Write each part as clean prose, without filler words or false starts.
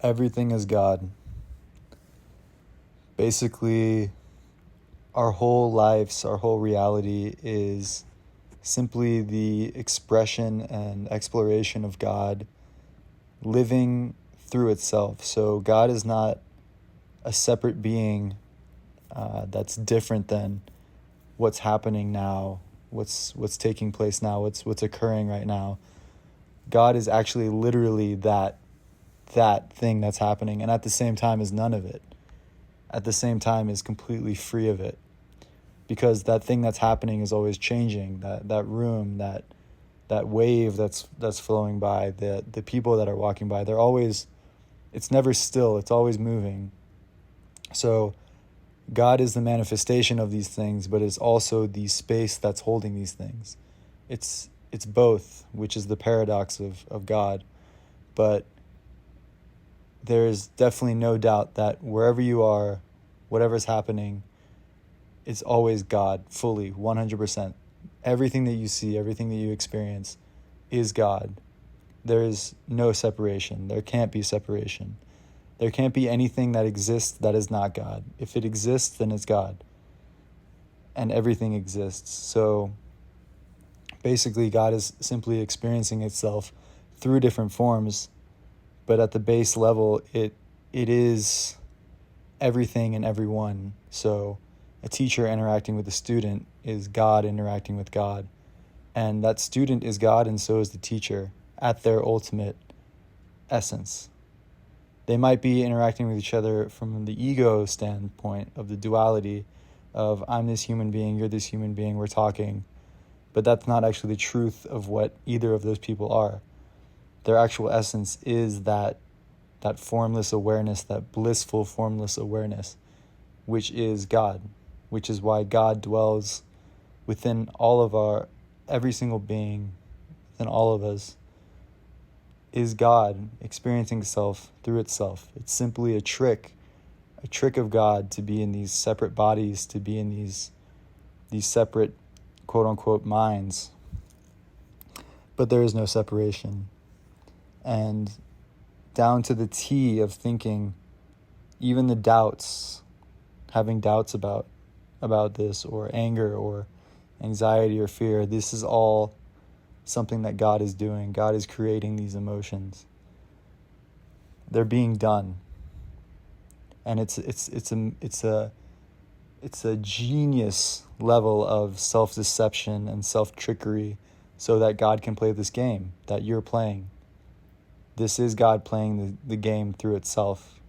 Everything is God. Basically, our whole lives, our whole reality is simply the expression and exploration of God living through itself. So God is not a separate being that's different than what's happening now, what's taking place now, what's occurring right now. God is actually literally that thing that's happening, and at the same time is none of it. At the same time is completely free of it, because that thing that's happening is always changing. That room, that wave that's flowing by, the people that are walking by, they're always, it's never still, it's always moving. So God is the manifestation of these things, but it's also the space that's holding these things. It's both, which is the paradox of God. But there's definitely no doubt that wherever you are, whatever's happening, it's always God, fully, 100%. Everything that you see, everything that you experience is God. There is no separation. There can't be separation. There can't be anything that exists that is not God. If it exists, then it's God. And everything exists. So basically, God is simply experiencing itself through different forms, but at the base level, it is everything and everyone. So a teacher interacting with a student is God interacting with God. And that student is God, and so is the teacher at their ultimate essence. They might be interacting with each other from the ego standpoint of the duality of I'm this human being, you're this human being, we're talking. But that's not actually the truth of what either of those people are. Their actual essence is that formless awareness, that blissful formless awareness, which is God, which is why God dwells within all of every single being, within all of us, is God experiencing itself through itself. It's simply a trick of God to be in these separate bodies, to be in these separate quote-unquote minds. But there is no separation. And down to the T of thinking, even the doubts, having doubts about this, or anger or anxiety or fear, this is all something that God is doing. God is creating these emotions. They're being done. And it's a genius level of self-deception and self-trickery so that God can play this game that you're playing. This is God playing the game through itself,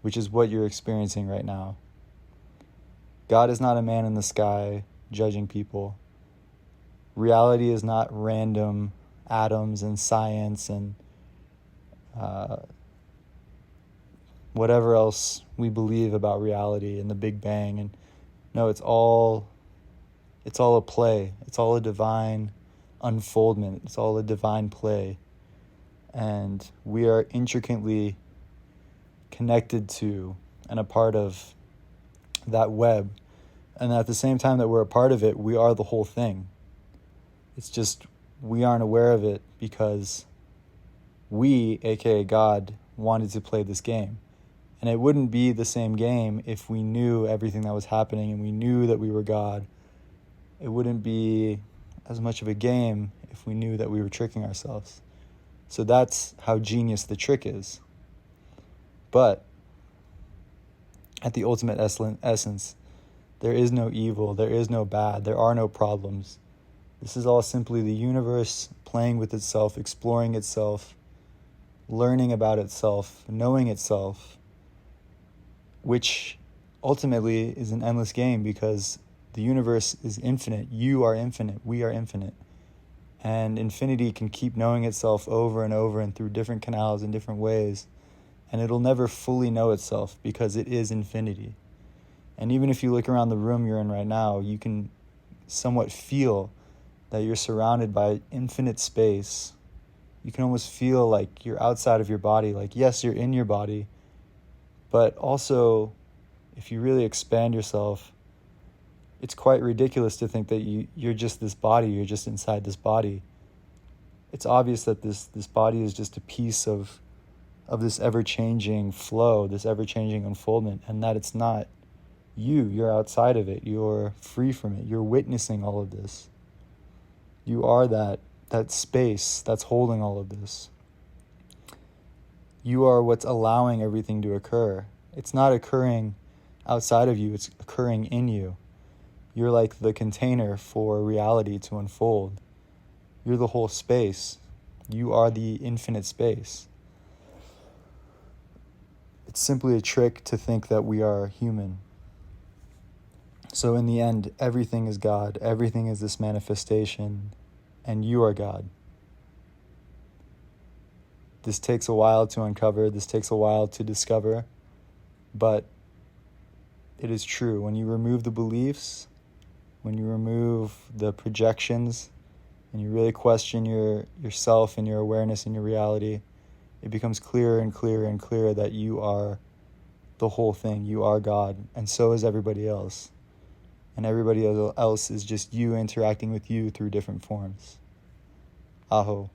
which is what you're experiencing right now. God is not a man in the sky judging people. Reality is not random atoms and science and whatever else we believe about reality and the Big Bang. And no, it's all a play. It's all a divine unfoldment. It's all a divine play. And we are intricately connected to and a part of that web. And at the same time that we're a part of it, we are the whole thing. It's just we aren't aware of it because we, aka God, wanted to play this game. And it wouldn't be the same game if we knew everything that was happening and we knew that we were God. It wouldn't be as much of a game if we knew that we were tricking ourselves. So that's how genius the trick is. But at the ultimate essence, there is no evil, there is no bad, there are no problems. This is all simply the universe playing with itself, exploring itself, learning about itself, knowing itself, which ultimately is an endless game because the universe is infinite. You are infinite. We are infinite. And infinity can keep knowing itself over and over and through different canals in different ways. And it'll never fully know itself because it is infinity. And even if you look around the room you're in right now, you can somewhat feel that you're surrounded by infinite space. You can almost feel like you're outside of your body. Like, yes, you're in your body. But also, if you really expand yourself, it's quite ridiculous to think that you're just this body, you're just inside this body. It's obvious that this body is just a piece of of this ever-changing flow, this ever-changing unfoldment, and that it's not you. You're outside of it. You're free from it. You're witnessing all of this. You are that space that's holding all of this. You are what's allowing everything to occur. It's not occurring outside of you. It's occurring in you. You're like the container for reality to unfold. You're the whole space. You are the infinite space. It's simply a trick to think that we are human. So in the end, everything is God. Everything is this manifestation, and you are God. This takes a while to uncover. This takes a while to discover. But it is true. When you remove the beliefs, when you remove the projections, and you really question yourself and your awareness and your reality, it becomes clearer and clearer and clearer that you are the whole thing. You are God, and so is everybody else. And everybody else is just you interacting with you through different forms. Aho.